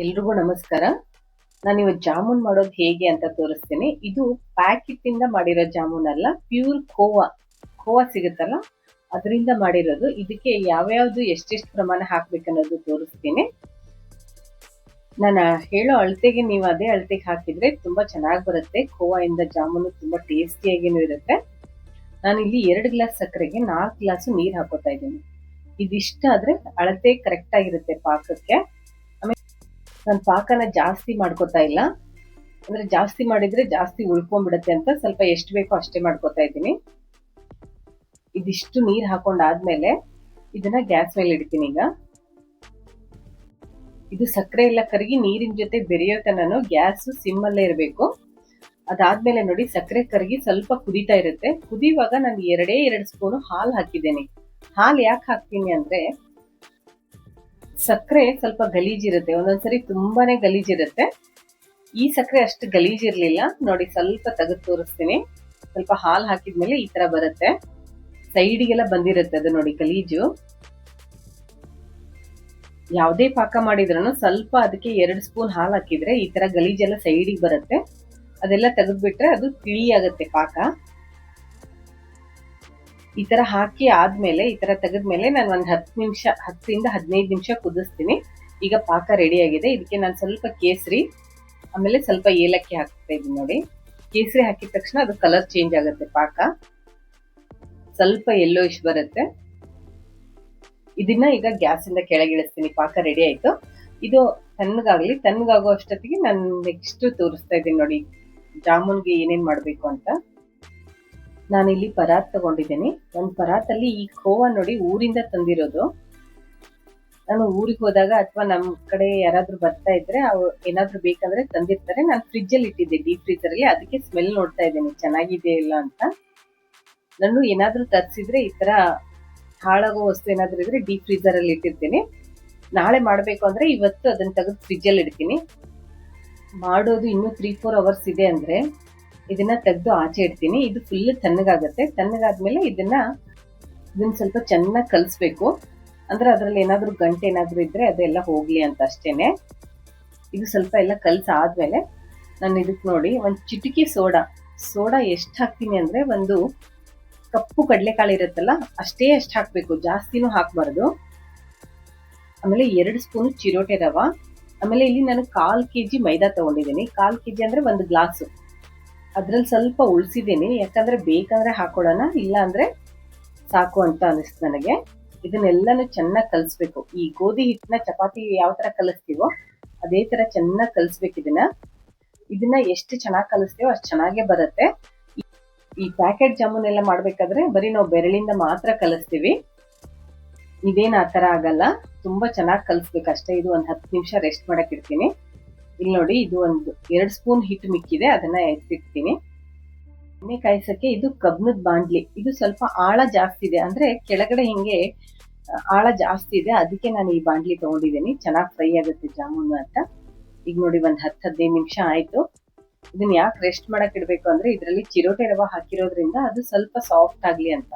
ಎಲ್ರಿಗೂ ನಮಸ್ಕಾರ. ನಾನಿವತ್ತು ಜಾಮೂನ್ ಮಾಡೋದು ಹೇಗೆ ಅಂತ ತೋರಿಸ್ತೀನಿ. ಇದು ಪ್ಯಾಕೆಟ್ ಇಂದ ಮಾಡಿರೋ ಜಾಮೂನ್ ಅಲ್ಲ, ಪ್ಯೂರ್ ಕೋವಾ ಸಿಗುತ್ತಲ್ಲ ಅದರಿಂದ ಮಾಡಿರೋದು. ಇದಕ್ಕೆ ಯಾವ್ಯಾವ್ದು ಎಷ್ಟೆಷ್ಟು ಪ್ರಮಾಣ ಹಾಕ್ಬೇಕನ್ನೋದು ತೋರಿಸ್ತೀನಿ. ನಾನು ಹೇಳೋ ಅಳತೆಗೆ ನೀವು ಅದೇ ಅಳತೆಗೆ ಹಾಕಿದ್ರೆ ತುಂಬಾ ಚೆನ್ನಾಗಿ ಬರುತ್ತೆ. ಕೋವಾ ಇಂದ ಜಾಮೂನು ತುಂಬಾ ಟೇಸ್ಟಿಯಾಗಿನೂ ಇರುತ್ತೆ. ನಾನಿಲ್ಲಿ 2 ಗ್ಲಾಸ್ ಸಕ್ಕರೆಗೆ 4 ಗ್ಲಾಸು ನೀರು ಹಾಕೋತಾ ಇದ್ದೀನಿ. ಇದಿಷ್ಟಾದ್ರೆ ಅಳತೆ ಕರೆಕ್ಟ್ ಆಗಿರುತ್ತೆ ಪಾಕಕ್ಕೆ. ನಾನು ಪಾಕನ ಜಾಸ್ತಿ ಮಾಡ್ಕೋತಾ ಇಲ್ಲ, ಅಂದ್ರೆ ಜಾಸ್ತಿ ಮಾಡಿದ್ರೆ ಜಾಸ್ತಿ ಉಳ್ಕೊಂಡ್ಬಿಡುತ್ತೆ ಅಂತ ಸ್ವಲ್ಪ ಎಷ್ಟು ಬೇಕೋ ಅಷ್ಟೇ ಮಾಡ್ಕೋತಾ ಇದ್ದೀನಿ. ಇದಿಷ್ಟು ನೀರ್ ಹಾಕೊಂಡಾದ್ಮೇಲೆ ಇದನ್ನ ಗ್ಯಾಸ್ ಮೇಲೆ ಇಡ್ತೀನಿ. ಈಗ ಇದು ಸಕ್ಕರೆ ಎಲ್ಲ ಕರಗಿ ನೀರಿನ ಜೊತೆ ಬೆರೆಯೋ ತನಕ ಗ್ಯಾಸ್ ಸಿಮ್ ಅಲ್ಲೇ ಇರಬೇಕು. ಅದಾದ್ಮೇಲೆ ನೋಡಿ, ಸಕ್ಕರೆ ಕರಗಿ ಸ್ವಲ್ಪ ಕುದೀತಾ ಇರುತ್ತೆ. ಕುದಿಯುವಾಗ ನಾನು 2 ಸ್ಪೂನು ಹಾಲು ಹಾಕಿದ್ದೇನೆ. ಹಾಲು ಯಾಕೆ ಹಾಕ್ತೀನಿ ಅಂದ್ರೆ ಸಕ್ಕರೆ ಸ್ವಲ್ಪ ಗಲೀಜಿರುತ್ತೆ, ಒಂದೊಂದ್ಸರಿ ತುಂಬಾನೇ ಗಲೀಜಿರುತ್ತೆ. ಈ ಸಕ್ಕರೆ ಅಷ್ಟು ಗಲೀಜಿರ್ಲಿಲ್ಲ ನೋಡಿ. ಸ್ವಲ್ಪ ತೆಗೆದು ತೋರಿಸ್ತೀನಿ. ಸ್ವಲ್ಪ ಹಾಲು ಹಾಕಿದ್ಮೇಲೆ ಈ ತರ ಬರುತ್ತೆ, ಸೈಡಿಗೆಲ್ಲ ಬಂದಿರುತ್ತೆ ಅದು ನೋಡಿ ಗಲೀಜು. ಯಾವುದೇ ಪಾಕ ಮಾಡಿದ್ರೂ ಸ್ವಲ್ಪ ಅದಕ್ಕೆ 2 ಸ್ಪೂನ್ ಹಾಲು ಹಾಕಿದ್ರೆ ಈ ತರ ಗಲೀಜೆಲ್ಲ ಸೈಡಿಗೆ ಬರುತ್ತೆ. ಅದೆಲ್ಲ ತೆಗೆದ್ಬಿಟ್ರೆ ಅದು ತಿಳಿ ಆಗುತ್ತೆ ಪಾಕ. ಈ ತರ ಹಾಕಿ ಆದ್ಮೇಲೆ ಈ ತರ ತೆಗೆದ್ಮೇಲೆ ನಾನು ಒಂದು 10 ಇಂದ 15 ನಿಮಿಷ ಕುದಿಸ್ತೀನಿ. ಈಗ ಪಾಕ ರೆಡಿ ಆಗಿದೆ. ಇದಕ್ಕೆ ನಾನು ಸ್ವಲ್ಪ ಕೇಸರಿ ಆಮೇಲೆ ಸ್ವಲ್ಪ ಏಲಕ್ಕಿ ಹಾಕ್ತಾ ಇದ್ದೀನಿ ನೋಡಿ. ಕೇಸರಿ ಹಾಕಿದ ತಕ್ಷಣ ಅದು ಕಲರ್ ಚೇಂಜ್ ಆಗುತ್ತೆ, ಪಾಕ ಸ್ವಲ್ಪ ಯೆಲ್ಲೋಯಿಶ್ ಬರುತ್ತೆ. ಇದನ್ನ ಈಗ ಗ್ಯಾಸ್ ಇಂದ ಕೆಳಗಿಳಿಸ್ತೀನಿ. ಪಾಕ ರೆಡಿ ಆಯ್ತು. ಇದು ತಣ್ಣಗಾಗೋ ಅಷ್ಟೊತ್ತಿಗೆ ನಾನು ನೆಕ್ಸ್ಟ್ ತೋರಿಸ್ತಾ ಇದ್ದೀನಿ ನೋಡಿ ಜಾಮೂನ್ಗೆ ಏನೇನ್ ಮಾಡ್ಬೇಕು ಅಂತ. ನಾನಿಲ್ಲಿ ಪರಾತ್ ತಗೊಂಡಿದ್ದೀನಿ. ಒಂದು ಪರಾತಲ್ಲಿ ಈ ಖೋವಾ ನೋಡಿ ಊರಿಂದ ತಂದಿರೋದು. ನಾನು ಊರಿಗೆ ಹೋದಾಗ ಅಥವಾ ನಮ್ ಕಡೆ ಯಾರಾದ್ರೂ ಬರ್ತಾ ಇದ್ರೆ ಅವ್ರು ಏನಾದ್ರೂ ಬೇಕಂದ್ರೆ ತಂದಿರ್ತಾರೆ. ನಾನು ಫ್ರಿಜ್ ಅಲ್ಲಿ ಇಟ್ಟಿದ್ದೆ, ಡೀಪ್ ಫ್ರೀಜರ್ ಅಲ್ಲಿ. ಅದಕ್ಕೆ ಸ್ಮೆಲ್ ನೋಡ್ತಾ ಇದ್ದೀನಿ ಚೆನ್ನಾಗಿದೆ ಇಲ್ಲ ಅಂತ. ನಾನು ಏನಾದ್ರೂ ತರಿಸಿದ್ರೆ ಈ ತರ ಹಾಳಾಗೋ ವಸ್ತು ಏನಾದ್ರೂ ಇದ್ರೆ ಡೀಪ್ ಫ್ರೀಜರ್ ಅಲ್ಲಿ ಇಟ್ಟಿರ್ತೀನಿ. ನಾಳೆ ಮಾಡ್ಬೇಕು ಅಂದ್ರೆ ಇವತ್ತು ಅದನ್ನ ತೆಗೆದು ಫ್ರಿಜ್ ಅಲ್ಲಿ ಇಡ್ತೀನಿ. ಮಾಡೋದು ಇನ್ನೂ 3-4 ಅವರ್ಸ್ ಇದೆ ಅಂದ್ರೆ ಇದನ್ನ ತೆಗೆದು ಆಚೆ ಇಡ್ತೀನಿ. ಇದು ಫುಲ್ ತಣ್ಣಗಾಗತ್ತೆ. ತಣ್ಣಗಾದ್ಮೇಲೆ ಇದನ್ನ ಸ್ವಲ್ಪ ಚೆನ್ನಾಗಿ ಕಲಿಸ್ಬೇಕು. ಅಂದ್ರೆ ಅದ್ರಲ್ಲಿ ಏನಾದ್ರೂ ಗಂಟೆ ಏನಾದ್ರೂ ಇದ್ರೆ ಅದೆಲ್ಲ ಹೋಗ್ಲಿ ಅಂತ ಅಷ್ಟೇನೆ. ಇದು ಸ್ವಲ್ಪ ಎಲ್ಲ ಕಲ್ಸಾದ್ಮೇಲೆ ನಾನು ಇದಕ್ಕೆ ನೋಡಿ ಒಂದು ಚಿಟಿಕೆ ಸೋಡಾ ಎಷ್ಟು ಹಾಕ್ತೀನಿ ಅಂದ್ರೆ, ಒಂದು ಕಪ್ಪು ಕಡಲೆಕಾಳು ಇರುತ್ತಲ್ಲ ಅಷ್ಟು ಹಾಕ್ಬೇಕು, ಜಾಸ್ತಿನೂ ಹಾಕ್ಬಾರ್ದು. ಆಮೇಲೆ 2 ಸ್ಪೂನ್ ಚಿರೋಟೆ ರವ. ಆಮೇಲೆ ಇಲ್ಲಿ ನಾನು 1/4 kg ಮೈದಾ ತಗೊಂಡಿದ್ದೀನಿ. 1/4 kg ಅಂದ್ರೆ 1 ಗ್ಲಾಸು. ಅದ್ರಲ್ಲಿ ಸ್ವಲ್ಪ ಉಳಿಸಿದ್ದೀನಿ, ಯಾಕಂದ್ರೆ ಬೇಕಂದ್ರೆ ಹಾಕೊಳ್ಳೋಣ, ಇಲ್ಲ ಅಂದ್ರೆ ಸಾಕು ಅಂತ ಅನಿಸ್ತು ನನಗೆ. ಇದನ್ನೆಲ್ಲಾನು ಚೆನ್ನಾಗಿ ಕಲಿಸ್ಬೇಕು. ಈ ಗೋಧಿ ಹಿಟ್ಟನ್ನ ಚಪಾತಿ ಯಾವ ತರ ಕಲಿಸ್ತೀವೋ ಅದೇ ತರ ಚೆನ್ನಾಗಿ ಕಲಿಸ್ಬೇಕು. ಇದನ್ನ ಎಷ್ಟು ಚೆನ್ನಾಗಿ ಕಲಿಸ್ತೀವೋ ಅಷ್ಟು ಚೆನ್ನಾಗೇ ಬರುತ್ತೆ. ಈ ಪ್ಯಾಕೆಟ್ ಜಾಮೂನ್ ಎಲ್ಲ ಮಾಡ್ಬೇಕಾದ್ರೆ ಬರೀ ನಾವು ಬೆರಳಿಂದ ಮಾತ್ರ ಕಲಿಸ್ತೀವಿ. ಇದೇನು ಆ ತರ ಆಗಲ್ಲ, ತುಂಬಾ ಚೆನ್ನಾಗಿ ಕಲಿಸ್ಬೇಕಷ್ಟೇ. ಇದು ಒಂದು 10 ನಿಮಿಷ ರೆಸ್ಟ್ ಮಾಡಕ್ ಇಡ್ತೀನಿ. ಇಲ್ಲಿ ನೋಡಿ, ಇದು ಒಂದು 2 ಸ್ಪೂನ್ ಹಿಟ್ಟು ಮಿಕ್ಕಿದೆ, ಅದನ್ನ ಎತ್ತಿಡ್ತೀನಿ. ಎಣ್ಣೆ ಕಾಯಿಸಕ್ಕೆ ಇದು ಕಬ್ಬಿಣದ ಬಾಂಡ್ಲಿ. ಇದು ಸ್ವಲ್ಪ ಆಳ ಜಾಸ್ತಿ ಇದೆ, ಅಂದ್ರೆ ಕೆಳಗಡೆ ಹಿಂಗೆ ಆಳ ಜಾಸ್ತಿ ಇದೆ, ಅದಕ್ಕೆ ನಾನು ಈ ಬಾಂಡ್ಲಿ ತಗೊಂಡಿದ್ದೀನಿ. ಚೆನ್ನಾಗಿ ಫ್ರೈ ಆಗುತ್ತೆ ಜಾಮೂನು ಅಂತ. ಈಗ ನೋಡಿ ಒಂದು 10-15 ನಿಮಿಷ ಆಯ್ತು. ಇದನ್ನ ಯಾಕೆ ರೆಸ್ಟ್ ಮಾಡಕ್ ಇಡ್ಬೇಕು ಅಂದ್ರೆ ಇದರಲ್ಲಿ ಚಿರೋಟೆ ರವ ಹಾಕಿರೋದ್ರಿಂದ ಅದು ಸ್ವಲ್ಪ ಸಾಫ್ಟ್ ಆಗ್ಲಿ ಅಂತ.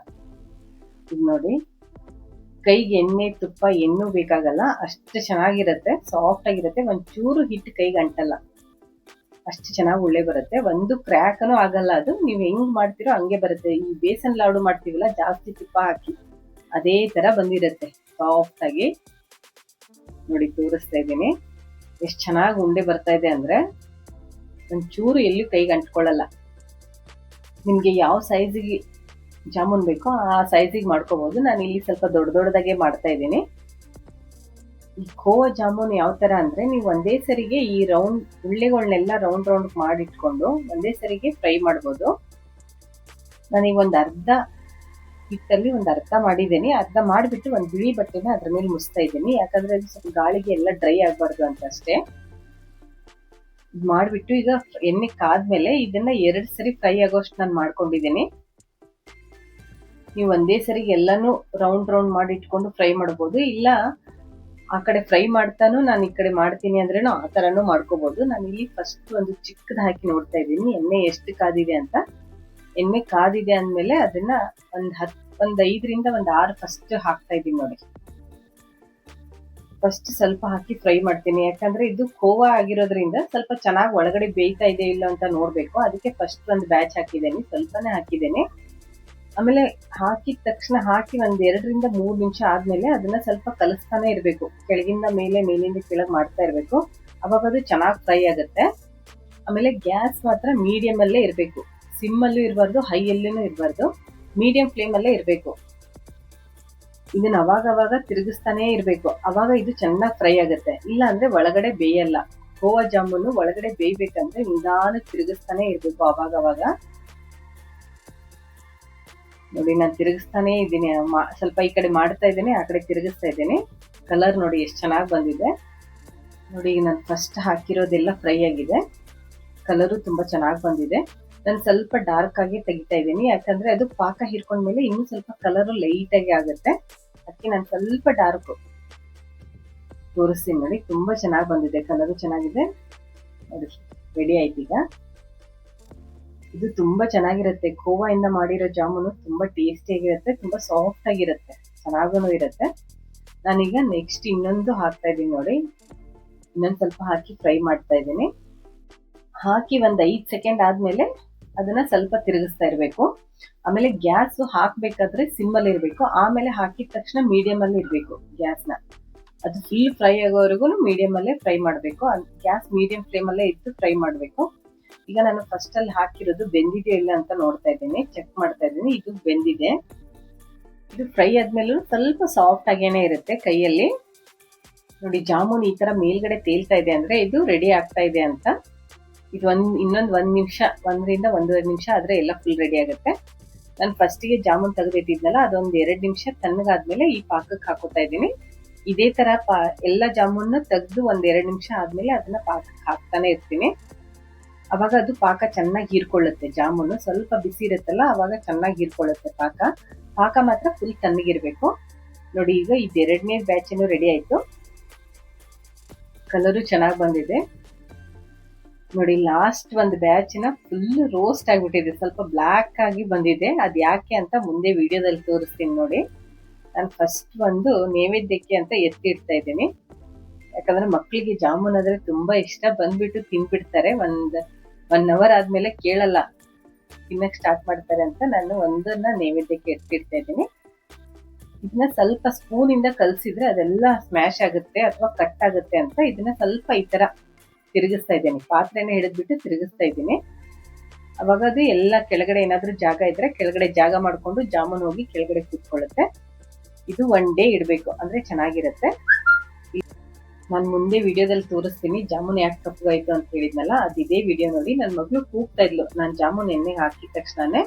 ಇದು ನೋಡಿ, ಕೈಗೆ ಎಣ್ಣೆ ತುಪ್ಪ ಎಣ್ಣು ಬೇಕಾಗಲ್ಲ, ಅಷ್ಟು ಚೆನ್ನಾಗಿರುತ್ತೆ, ಸಾಫ್ಟ್ ಆಗಿರುತ್ತೆ. ಒಂಚೂರು ಹಿಟ್ಟು ಕೈಗೆ ಅಂಟಲ್ಲ, ಅಷ್ಟು ಚೆನ್ನಾಗಿ ಉಳ್ಳೆ ಬರುತ್ತೆ. ಒಂದು ಕ್ರ್ಯಾಕನೂ ಆಗಲ್ಲ. ಅದು ನೀವು ಹೆಂಗ್ ಮಾಡ್ತೀರೋ ಹಂಗೆ ಬರುತ್ತೆ. ಈ ಬೇಸನ್ ಲಾಡು ಮಾಡ್ತೀವಲ್ಲ, ಜಾಸ್ತಿ ತುಪ್ಪ ಹಾಕಿ ಅದೇ ತರ ಬಂದಿರುತ್ತೆ ಸಾಫ್ಟ್ ಆಗಿ. ನೋಡಿ ತೋರಿಸ್ತಾ ಇದ್ದೀನಿ ಎಷ್ಟು ಚೆನ್ನಾಗಿ ಉಂಡೆ ಬರ್ತಾ ಇದೆ ಅಂದ್ರೆ, ಒಂಚೂರು ಎಲ್ಲಿ ಕೈಗೆ ಅಂಟ್ಕೊಳ್ಳಲ್ಲ. ನಿಮ್ಗೆ ಯಾವ ಸೈಜಿಗೆ ಜಾಮೂನ್ ಬೇಕೋ ಆ ಸೈಜಿಗೆ ಮಾಡ್ಕೋಬಹುದು. ನಾನು ಇಲ್ಲಿ ಸ್ವಲ್ಪ ದೊಡ್ಡದಾಗೆ ಮಾಡ್ತಾ ಇದ್ದೀನಿ. ಈ ಖೋವಾ ಜಾಮೂನ್ ಯಾವ ತರ ಅಂದ್ರೆ, ನೀವು ಒಂದೇ ಸರಿಗೆ ಈ ಉಳ್ಳೆಗಳನ್ನೆಲ್ಲ ರೌಂಡ್ ಮಾಡಿಟ್ಕೊಂಡು ಒಂದೇ ಸರಿಗೆ ಫ್ರೈ ಮಾಡ್ಬೋದು. ನಾನೀಗ ಒಂದು ಅರ್ಧ ಹಿಟ್ಟಲ್ಲಿ ಒಂದು ಅರ್ಧ ಮಾಡಿದ್ದೀನಿ. ಅರ್ಧ ಮಾಡಿಬಿಟ್ಟು ಒಂದು ಬಿಳಿ ಬಟ್ಟೆನ ಅದ್ರ ಮೇಲೆ ಮುಚ್ತಾ ಇದ್ದೀನಿ, ಯಾಕಂದ್ರೆ ಅದು ಸ್ವಲ್ಪ ಗಾಳಿಗೆ ಎಲ್ಲ ಡ್ರೈ ಆಗ್ಬಾರ್ದು ಅಂತ ಅಷ್ಟೇ. ಮಾಡ್ಬಿಟ್ಟು ಈಗ ಎಣ್ಣೆ ಕಾದ್ಮೇಲೆ ಇದನ್ನ 2 ಸರಿ ಫ್ರೈ ಆಗೋಷ್ಟು ನಾನು ಮಾಡ್ಕೊಂಡಿದ್ದೀನಿ. ನೀವು ಒಂದೇ ಸರಿಗೆ ಎಲ್ಲಾನು ರೌಂಡ್ ಮಾಡಿ ಇಟ್ಕೊಂಡು ಫ್ರೈ ಮಾಡ್ಬೋದು, ಇಲ್ಲ ಆ ಕಡೆ ಫ್ರೈ ಮಾಡ್ತಾನು ನಾನು ಈ ಕಡೆ ಮಾಡ್ತೀನಿ ಅಂದ್ರೇನು ಆ ತರನು ಮಾಡ್ಕೋಬಹುದು. ನಾನು ಇಲ್ಲಿ ಫಸ್ಟ್ ಒಂದು ಚಿಕ್ಕದ ಹಾಕಿ ನೋಡ್ತಾ ಇದ್ದೀನಿ ಎಣ್ಣೆ ಎಷ್ಟು ಕಾದಿದೆ ಅಂತ. ಎಣ್ಣೆ ಕಾದಿದೆ ಅಂದ್ಮೇಲೆ ಅದನ್ನ ಒಂದು 5ರಿಂದ 6 ಫಸ್ಟ್ ಹಾಕ್ತಾ ಇದ್ದೀನಿ ನೋಡಿ. ಫಸ್ಟ್ ಸ್ವಲ್ಪ ಹಾಕಿ ಫ್ರೈ ಮಾಡ್ತೀನಿ, ಯಾಕಂದ್ರೆ ಇದು ಖೋವಾ ಆಗಿರೋದ್ರಿಂದ ಸ್ವಲ್ಪ ಚೆನ್ನಾಗಿ ಒಳಗಡೆ ಬೇಯ್ತಾ ಇದೆ ಇಲ್ಲ ಅಂತ ನೋಡ್ಬೇಕು. ಅದಕ್ಕೆ ಫಸ್ಟ್ ಒಂದು ಬ್ಯಾಚ್ ಹಾಕಿದ್ದೇನೆ, ಸ್ವಲ್ಪನೇ ಹಾಕಿದ್ದೇನೆ. ಆಮೇಲೆ ಹಾಕಿದ ತಕ್ಷಣ ಹಾಕಿ ಒಂದ್ 2 ರಿಂದ 3 ನಿಮಿಷ ಆದ್ಮೇಲೆ ಅದನ್ನ ಸ್ವಲ್ಪ ಕಲಿಸ್ತಾನೆ ಇರ್ಬೇಕು, ಕೆಳಗಿಂದ ಮೇಲೆ ಮೇಲಿಂದ ಕೆಳಗೆ ಮಾಡ್ತಾ ಇರ್ಬೇಕು. ಅವಾಗ ಅದು ಚೆನ್ನಾಗಿ ಫ್ರೈ ಆಗುತ್ತೆ. ಆಮೇಲೆ ಗ್ಯಾಸ್ ಮಾತ್ರ ಮೀಡಿಯಂ ಅಲ್ಲೇ ಇರಬೇಕು, ಸಿಮ್ ಅಲ್ಲೂ ಇರಬಾರ್ದು, ಹೈ ಅಲ್ಲೂ ಇರಬಾರ್ದು, ಮೀಡಿಯಂ ಫ್ಲೇಮ್ ಅಲ್ಲೇ ಇರಬೇಕು. ಇದನ್ನ ಅವಾಗ ತಿರುಗಿಸ್ತಾನೆ ಇರಬೇಕು, ಅವಾಗ ಇದು ಚೆನ್ನಾಗಿ ಫ್ರೈ ಆಗುತ್ತೆ. ಇಲ್ಲ ಅಂದ್ರೆ ಒಳಗಡೆ ಬೇಯಲ್ಲ. ಖೋವಾ ಜಾಮೂನು ಒಳಗಡೆ ಬೇಯ್ಬೇಕಂದ್ರೆ ನಿಧಾನ ತಿರುಗಿಸ್ತಾನೆ ಇರ್ಬೇಕು ಅವಾಗ. ನೋಡಿ ನಾನು ತಿರುಗಿಸ್ತಾನೆ ಇದ್ದೀನಿ, ಸ್ವಲ್ಪ ಈ ಕಡೆ ಮಾಡ್ತಾ ಇದ್ದೇನೆ, ಆ ಕಡೆ ತಿರುಗಿಸ್ತಾ ಇದ್ದೇನೆ. ಕಲರ್ ನೋಡಿ ಎಷ್ಟು ಚೆನ್ನಾಗಿ ಬಂದಿದೆ. ನೋಡಿ ಈಗ ನಾನು ಫಸ್ಟ್ ಹಾಕಿರೋದೆಲ್ಲ ಫ್ರೈ ಆಗಿದೆ, ಕಲರು ತುಂಬಾ ಚೆನ್ನಾಗಿ ಬಂದಿದೆ. ನಾನು ಸ್ವಲ್ಪ ಡಾರ್ಕ್ ಆಗಿ ತೆಗಿತಾ ಇದ್ದೀನಿ, ಯಾಕಂದ್ರೆ ಅದು ಪಾಕ ಹೀರ್ಕೊಂಡ್ಮೇಲೆ ಇನ್ನೂ ಸ್ವಲ್ಪ ಕಲರ್ ಲೈಟ್ ಆಗಿ ಆಗುತ್ತೆ. ಅದಕ್ಕೆ ನಾನು ಸ್ವಲ್ಪ ಡಾರ್ಕ್ ತೋರಿಸ್ತೀನಿ. ನೋಡಿ ತುಂಬಾ ಚೆನ್ನಾಗಿ ಬಂದಿದೆ, ಕಲರು ಚೆನ್ನಾಗಿದೆ. ನೋಡಿ ರೆಡಿ ಆಯ್ತು. ಈಗ ಇದು ತುಂಬಾ ಚೆನ್ನಾಗಿರುತ್ತೆ, ಖೋವಾ ಇಂದ ಮಾಡಿರೋ ಜಾಮೂನು ತುಂಬಾ ಟೇಸ್ಟಿ ಆಗಿರುತ್ತೆ, ತುಂಬಾ ಸಾಫ್ಟ್ ಆಗಿರುತ್ತೆ, ಚೆನ್ನಾಗೂ ಇರುತ್ತೆ. ನಾನೀಗ ನೆಕ್ಸ್ಟ್ ಇನ್ನೊಂದು ಹಾಕ್ತಾ ಇದ್ದೀನಿ. ನೋಡಿ ಇನ್ನೊಂದು ಸ್ವಲ್ಪ ಹಾಕಿ ಫ್ರೈ ಮಾಡ್ತಾ ಇದ್ದೀನಿ. ಹಾಕಿ ಒಂದ್ 5 ಸೆಕೆಂಡ್ ಆದ್ಮೇಲೆ ಅದನ್ನ ಸ್ವಲ್ಪ ತಿರುಗಿಸ್ತಾ ಇರ್ಬೇಕು. ಆಮೇಲೆ ಗ್ಯಾಸ್ ಹಾಕ್ಬೇಕಾದ್ರೆ ಸಿಮ್ ಅಲ್ಲಿ ಇರ್ಬೇಕು, ಆಮೇಲೆ ಹಾಕಿದ ತಕ್ಷಣ ಮೀಡಿಯಂ ಅಲ್ಲಿ ಇರ್ಬೇಕು ಗ್ಯಾಸ್ನ. ಅದು ಫುಲ್ ಫ್ರೈ ಆಗೋವರೆಗೂ ಮೀಡಿಯಂ ಅಲ್ಲೇ ಫ್ರೈ ಮಾಡ್ಬೇಕು, ಗ್ಯಾಸ್ ಮೀಡಿಯಂ ಫ್ಲೇಮ್ ಅಲ್ಲೇ ಇಟ್ಟು ಫ್ರೈ ಮಾಡ್ಬೇಕು. ಈಗ ನಾನು ಫಸ್ಟ್ ಅಲ್ಲಿ ಹಾಕಿರೋದು ಬೆಂದಿದೆಯೋ ಇಲ್ಲ ಅಂತ ನೋಡ್ತಾ ಇದ್ದೀನಿ, ಚೆಕ್ ಮಾಡ್ತಾ ಇದ್ದೀನಿ. ಇದು ಬೆಂದಿದೆ. ಇದು ಫ್ರೈ ಆದ್ಮೇಲೂ ಸ್ವಲ್ಪ ಸಾಫ್ಟ್ ಆಗೇನೆ ಇರುತ್ತೆ ಕೈಯಲ್ಲಿ. ನೋಡಿ ಜಾಮೂನ್ ಈ ತರ ಮೇಲ್ಗಡೆ ತೇಲ್ತಾ ಇದೆ ಅಂದ್ರೆ ಇದು ರೆಡಿ ಆಗ್ತಾ ಇದೆ ಅಂತ. ಇದು ಇನ್ನೊಂದು 1 ನಿಮಿಷ, 1 ರಿಂದ 1.5 ನಿಮಿಷ ಆದ್ರೆ ಎಲ್ಲ ಫುಲ್ ರೆಡಿ ಆಗುತ್ತೆ. ನಾನು ಫಸ್ಟಿಗೆ ಜಾಮೂನ್ ತೆಗೆದಿಟ್ಟಿದ್ನಲ್ಲ, ಅದೊಂದು 2 ನಿಮಿಷ ತಣ್ಣಗಾದ್ಮೇಲೆ ಈ ಪಾಕಕ್ಕೆ ಹಾಕೋತಾ ಇದ್ದೀನಿ. ಇದೇ ತರ ಎಲ್ಲ ಜಾಮೂನ್ ತೆಗೆದು 1-2 ನಿಮಿಷ ಆದ್ಮೇಲೆ ಅದನ್ನ ಪಾಕಕ್ಕೆ ಹಾಕ್ತಾನೆ ಇರ್ತೀನಿ. ಅವಾಗ ಅದು ಪಾಕ ಚೆನ್ನಾಗಿ ಹೀರ್ಕೊಳ್ಳುತ್ತೆ. ಜಾಮೂನು ಸ್ವಲ್ಪ ಬಿಸಿ ಇರುತ್ತಲ್ಲ, ಅವಾಗ ಚೆನ್ನಾಗಿ ಹೀರ್ಕೊಳ್ಳುತ್ತೆ ಪಾಕ ಮಾತ್ರ ಫುಲ್ ತಣ್ಣಗಿರ್ಬೇಕು. ನೋಡಿ ಈಗ ಇದು 2ನೇ ಬ್ಯಾಚ್ ರೆಡಿ ಆಯ್ತು, ಕಲರು ಚೆನ್ನಾಗಿ ಬಂದಿದೆ. ನೋಡಿ ಲಾಸ್ಟ್ ಒಂದು ಬ್ಯಾಚ್ ಫುಲ್ ರೋಸ್ಟ್ ಆಗಿಬಿಟ್ಟಿದೆ, ಸ್ವಲ್ಪ ಬ್ಲಾಕ್ ಆಗಿ ಬಂದಿದೆ. ಅದ್ ಯಾಕೆ ಅಂತ ಮುಂದೆ ವಿಡಿಯೋದಲ್ಲಿ ತೋರಿಸ್ತೀನಿ. ನೋಡಿ ನಾನು ಫಸ್ಟ್ ಒಂದು ನೈವೇದ್ಯಕ್ಕೆ ಅಂತ ಎತ್ತಿ ಇಡ್ತಾ ಇದ್ದೀನಿ, ಯಾಕಂದ್ರೆ ಮಕ್ಕಳಿಗೆ ಜಾಮೂನ್ ಆದ್ರೆ ತುಂಬಾ ಇಷ್ಟ, ಬಂದ್ಬಿಟ್ಟು ತಿನ್ಬಿಡ್ತಾರೆ. 1 ಅವರ್ ಆದ್ಮೇಲೆ ಕೇಳಲ್ಲ, ತಿನ್ನಕ್ ಸ್ಟಾರ್ಟ್ ಮಾಡ್ತಾರೆ ಅಂತ ನಾನು ಒಂದನ್ನ ನೈವೇದ್ಯಕ್ಕೆ ಎತ್ತಿಡ್ತಾ ಇದ್ದೀನಿ. ಇದನ್ನ ಸ್ವಲ್ಪ ಸ್ಪೂನ್ ಇಂದ ಕಲ್ಸಿದ್ರೆ ಅದೆಲ್ಲ ಸ್ಮ್ಯಾಶ್ ಆಗುತ್ತೆ ಅಥವಾ ಕಟ್ ಆಗುತ್ತೆ ಅಂತ ಇದನ್ನ ಸ್ವಲ್ಪ ಈ ತರ ತಿರುಗಿಸ್ತಾ ಇದ್ದೀನಿ, ಪಾತ್ರೆನ ಹಿಡಿದ್ಬಿಟ್ಟು ತಿರುಗಿಸ್ತಾ ಇದ್ದೀನಿ. ಅವಾಗ ಅದು ಎಲ್ಲ ಕೆಳಗಡೆ ಏನಾದ್ರೂ ಜಾಗ ಇದ್ರೆ ಕೆಳಗಡೆ ಜಾಗ ಮಾಡ್ಕೊಂಡು ಜಾಮೂನ್ ಹೋಗಿ ಕೆಳಗಡೆ ಕೂತ್ಕೊಳ್ಳುತ್ತೆ. ಇದು 1 ಡೇ ಇಡಬೇಕು ಅಂದ್ರೆ ಚೆನ್ನಾಗಿರುತ್ತೆ. ನಾನು ಮುಂದೆ ವಿಡಿಯೋದಲ್ಲಿ ತೋರಿಸ್ತೀನಿ ಜಾಮೂನ್ ಯಾಕೆ ಕಪ್ಪಗಾಯ್ತು ಅಂತ ಹೇಳಿದ್ನಲ್ಲ, ಅದಿದೇ ವಿಡಿಯೋ ನೋಡಿ. ನನ್ನ ಮಗಳು ಕೂಗ್ತಾ ಇದ್ಲು, ನಾನು ಜಾಮೂನ್ ಎಣ್ಣೆಗೆ ಹಾಕಿದ ತಕ್ಷಣನೇ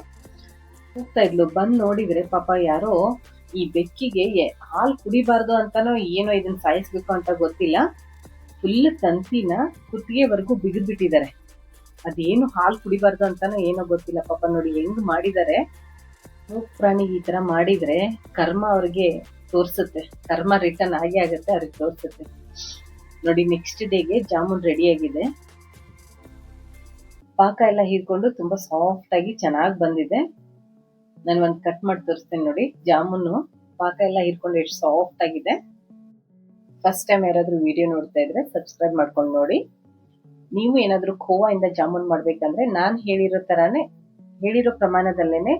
ಕೂಗ್ತಾ ಇದ್ಲು. ಬಂದ್ ನೋಡಿದ್ರೆ ಪಾಪ ಯಾರೋ ಈ ಬೆಕ್ಕಿಗೆ ಹಾಲು ಕುಡಿಬಾರ್ದು ಅಂತಾನೋ ಏನೋ ಇದನ್ನ ಸಾಯಿಸ್ಬೇಕು ಅಂತ ಗೊತ್ತಿಲ್ಲ, ಫುಲ್ ತಂತಿನ ಕುತ್ತಿಗೆವರೆಗೂ ಬಿಗಿದ್ಬಿಟ್ಟಿದ್ದಾರೆ. ಅದೇನು ಹಾಲು ಕುಡಿಬಾರ್ದು ಅಂತಾನೋ ಏನೋ ಗೊತ್ತಿಲ್ಲ, ಪಾಪ ನೋಡಿ ಹೆಂಗ್ ಮಾಡಿದ್ದಾರೆ. ಮೂಕ್ ಪ್ರಾಣಿಗೆ ಈ ತರ ಮಾಡಿದ್ರೆ ಕರ್ಮ ಅವ್ರಿಗೆ ತೋರ್ಸುತ್ತೆ, ಕರ್ಮ ರಿಟರ್ನ್ ಆಗೇ ಆಗುತ್ತೆ, ಅವ್ರಿಗೆ ತೋರ್ಸುತ್ತೆ. ನೋಡಿ ನೆಕ್ಸ್ಟ್ ಡೇಗೆ ಜಾಮೂನ್ ರೆಡಿ ಆಗಿದೆ, ಪಾಕ ಎಲ್ಲ ಹೀರ್ಕೊಂಡು ತುಂಬಾ ಸಾಫ್ಟ್ ಆಗಿ ಚೆನ್ನಾಗಿ ಬಂದಿದೆ. ನಾನು ಒಂದು ಕಟ್ ಮಾಡಿ ತೋರಿಸ್ತೇನೆ. ನೋಡಿ ಜಾಮೂನು ಪಾಕ ಎಲ್ಲ ಹೀರ್ಕೊಂಡು ಎಷ್ಟು ಸಾಫ್ಟ್ ಆಗಿದೆ. ಫಸ್ಟ್ ಟೈಮ್ ಯಾರಾದ್ರೂ ವಿಡಿಯೋ ನೋಡ್ತಾ ಇದ್ರೆ ಸಬ್ಸ್ಕ್ರೈಬ್ ಮಾಡ್ಕೊಂಡು ನೋಡಿ. ನೀವು ಏನಾದ್ರೂ ಖೋವಾ ಇಂದ ಜಾಮೂನ್ ಮಾಡ್ಬೇಕಂದ್ರೆ ನಾನು ಹೇಳಿರೋ ಪ್ರಮಾಣದಲ್ಲೇನೆ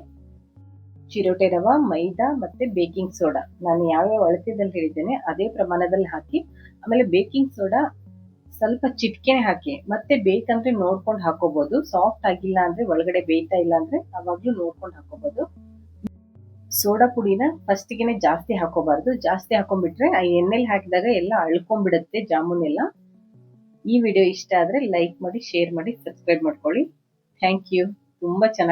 ಚಿರೋಟೆ ರವಾ, ಮೈದಾ ಮತ್ತೆ ಬೇಕಿಂಗ್ ಸೋಡಾ, ನಾನು ಯಾವ್ಯಾವ ಅಳತೆದಲ್ಲಿ ಹೇಳಿದ್ದೇನೆ ಅದೇ ಪ್ರಮಾಣದಲ್ಲಿ ಹಾಕಿ, ಆಮೇಲೆ ಬೇಕಿಂಗ್ ಸೋಡಾ ಸ್ವಲ್ಪ ಚಿಟಿಕೆನೆ ಹಾಕಿ, ಮತ್ತೆ ಬೇಕಂದ್ರೆ ನೋಡ್ಕೊಂಡು ಹಾಕೋಬಹುದು. ಸಾಫ್ಟ್ ಆಗಿಲ್ಲ ಅಂದ್ರೆ, ಒಳಗಡೆ ಬೇಯ್ತಾ ಇಲ್ಲ ಅಂದ್ರೆ ಅವಾಗ್ಲೂ ನೋಡ್ಕೊಂಡು ಹಾಕೋಬಹುದು. ಸೋಡಾ ಪುಡಿನ ಫಸ್ಟಿಗೆನೆ ಜಾಸ್ತಿ ಹಾಕೋಬಾರ್ದು, ಜಾಸ್ತಿ ಹಾಕೊಂಡ್ಬಿಟ್ರೆ ಆ ಎಣ್ಣೆಲಿ ಹಾಕಿದಾಗ ಎಲ್ಲ ಅಳ್ಕೊಂಡ್ಬಿಡುತ್ತೆ ಜಾಮೂನ್ ಎಲ್ಲ. ಈ ವಿಡಿಯೋ ಇಷ್ಟ ಆದ್ರೆ ಲೈಕ್ ಮಾಡಿ, ಶೇರ್ ಮಾಡಿ, ಸಬ್ಸ್ಕ್ರೈಬ್ ಮಾಡ್ಕೊಳ್ಳಿ. Thank you. ತುಂಬಾ ಚೆನ್ನಾಗಿ